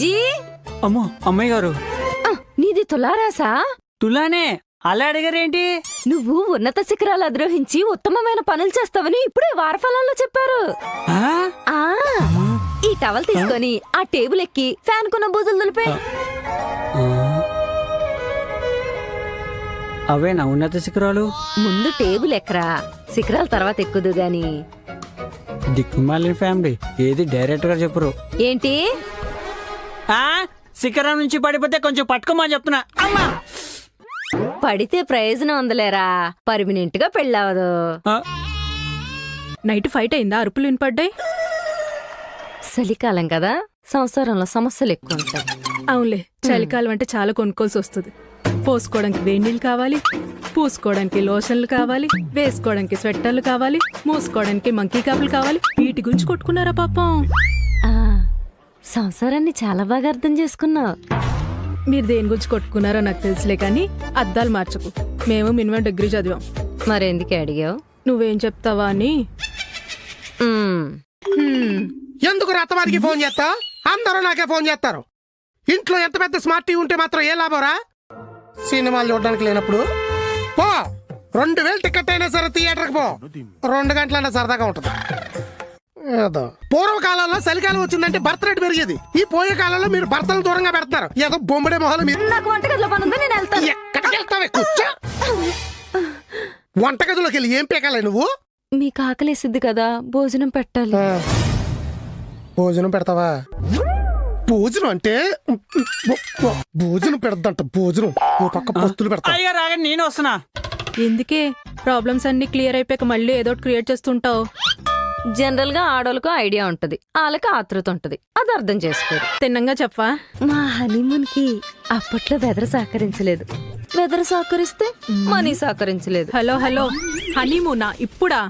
G అమ్మో అమ్మాయి గారు నీది తులారాసా? తులానే అలా అడిగారేంటి? నువ్వు ఉన్నత శిఖరాలు అధిరోహించి ఉత్తమమైన పనులు చేస్తావని ఇప్పుడే వారఫలాల్లో చెప్పారు. ఆ? ఆ ఈ టవల్ తీసుకొని ఆ టేబుల్ ఎక్కి ఫ్యాన్ కున్న బూజులు దులిపే. అవేనా ఉన్నత శిఖరాలు? ముందు టేబుల్ ఎక్కరా, శిఖరాల తర్వాత ఎక్కుదు గాని. దిక్కుమాలిన ఫ్యామిలీ ఏది డైరెక్ట్ గా చెప్పరు. ఏంటి? ఆ శిఖరం నుంచి పడిపోతే కొంచెం పట్టుకోమని చెప్తున్నా. అమ్మా పడితే ప్రయోజనం ఉందలేరా, పర్మినెంట్ గా పెళ్ళవదు. నైట్ ఫైట్ అయిందా? అరుపులు వినపడ్డాయి. చలికాలం కదా, సంసారంలో సమస్యలు ఎక్కువ ఉంటాయి. అవునులే, చలికాలం అంటే చాలా కొనుక్కోల్సి వస్తుంది. పోసుకోవడానికి వేడినీళ్ళు కావాలి, పూసుకోవడానికి లోషన్లు కావాలి, వేసుకోవడానికి స్వెట్టర్లు కావాలి, మూసుకోవడానికి మంకీ కాపులు కావాలి. వీటి గురించి కొట్టుకున్నారా పాపం? ఆ సంసారాన్ని చాలా బాగా అర్థం చేసుకున్నావు. మీరు దేని గురించి కొట్టుకున్నారో నాకు తెలుసులే కానీ అద్దాలు మార్చకు. మేము మినిమం డిగ్రీ చదివాం. మరెందుకే అడిగావు? నువ్వేం చెప్తావా అని. ఎందుకు రత్తవారికి ఫోన్ చేస్తా? అందరూ నాకే ఫోన్ చేస్తారు. ఇంట్లో ఎంత పెద్ద స్మార్ట్ టీవీ ఉంటే మాత్రం ఏ లాభరా? సినిమాలు చూడడానికి లేనప్పుడు పో, 2000 టికెట్ అయినా సరే థియేటర్కి పో, 2 గంటలైనా సరదాగా ఉంటుంది. ఏదో పూర్వకాలంలో చలికాలం వచ్చిందంటే బర్త్ రేట్ పెరిగేది. ఈ పోయే కాలంలో మీరు భర్తలు దూరంగా పెడతారు. ఏదో బొమ్మడే మొహాలు మీరు. నాకు వంటగదిలో పని ఉందా, నేను వెళ్తాను. ఎక్కడికి వెళ్తావే? కూర్చో. వంటగదిలోకి వెళ్ళి ఏం పీకాలే నువ్వు? మీకు ఆకలేసిద్ది కదా, భోజనం పెట్టాలి. భోజనం పెడతావా? భోజనం అంటే భోజనం పెడద్దంట. భోజనం ఓ పక్క పస్తులు పెడతా. అయ్యా రాగా నేను వస్తున్నా. ఎందుకే ప్రాబ్లమ్స్ అన్ని క్లియర్ అయిపోయాక మళ్ళీ ఏదో క్రియేట్ చేస్తుంటావు? జనరల్ గా ఆడోళ్ళకు ఐడియా ఉంటది, వాళ్ళకి ఆతృత ఉంటది. అది అర్థం చేసుకోరు. తిన్నంగా చెప్పా. మా హనీమూన్ కి అప్పట్లో వెదర్ సహకరించలేదు, వెదర్ సహకరిస్తే మనీ సహకరించలేదు. హలో హలో, హనీమూనా ఇప్పుడా?